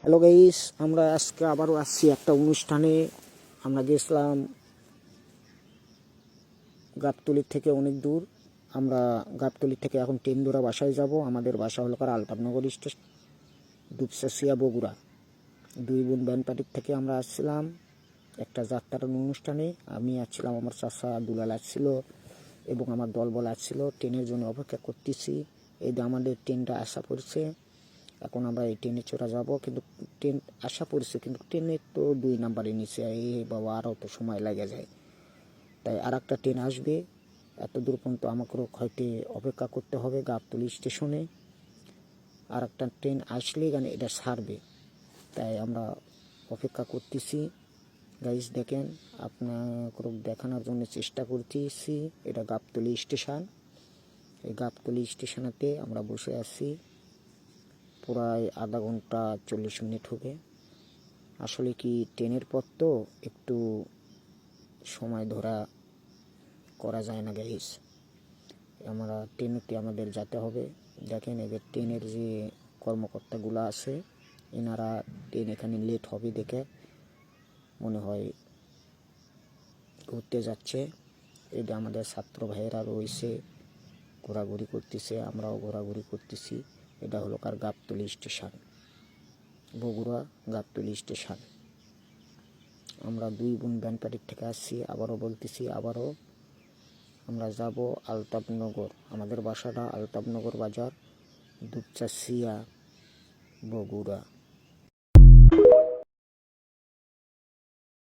Hello guys, আমরা আজকে আবারও আসছি একটা অনুষ্ঠানে। আমরা গেছিলাম গাবতলির থেকে অনেক দূর। আমরা গাবতলির থেকে এখন ট্রেন ধরে বাসায় যাব। আমাদের বাসা হলো আলতাফনগর স্টেশন, দুপচাচিয়া, বগুড়া। দুই বোন ব্যান্ড পার্টির থেকে আমরা আসছিলাম একটা যাত্রার অনুষ্ঠানে। আমি আসছিলাম, আমার চাচা দুলাল আসছিল এবং আমার দলবল আসছিল। ট্রেনের জন্য অপেক্ষা করতেছি। এই যে আমাদের ট্রেনটা আসা পড়ছে। এখন আমরা এই ট্রেনে চড়া যাব, কিন্তু ট্রেন আসা পড়ছে, কিন্তু ট্রেনের তো 2 নাম্বারে নিচে। এই বাবা, আরও তো সময় লেগে যায়। তাই আর একটা ট্রেন আসবে, এত দূর পর্যন্ত আমাকেও হয়তো অপেক্ষা করতে হবে গাবতলী স্টেশনে। আর একটা ট্রেন আসলেই গানে এটা ছাড়বে, তাই আমরা অপেক্ষা করতেছি। গাইস দেখেন, আপনাকে দেখানোর জন্য চেষ্টা করতেছি। এটা গাবতলী স্টেশন। এই গাবতলী স্টেশনেতে আমরা বসে আছি প্রায় আধা ঘন্টা 40 মিনিট হবে। আসলে কি ট্রেনের পথ তো একটু সময় ধরা করা যায় না গাইস। আমরা ট্রেনেতে আমাদের যেতে হবে। দেখেন, এদের ট্রেনের যে কর্মকর্তাগুলো আছে, এনারা ট্রেন এখানে লেট হবে দেখে মনে হয় ঘুরতে যাচ্ছে। এটা আমাদের ছাত্র ভাইয়েরা রয়েছে, ঘোরাঘুরি করতেছে, আমরাও ঘোরাঘুরি করতেছি। এটা হলো গাবতলী স্টেশন, বগুড়া গাবতলী স্টেশন। আমরা দুই বোন ব্যান্ড পার্টির থেকে আসছি। আবারও বলতেছি, আবারও আমরা যাব আলতাফনগর। আমাদের বাসাটা আলতাফনগর বাজার, দুপচাচিয়া, বগুড়া।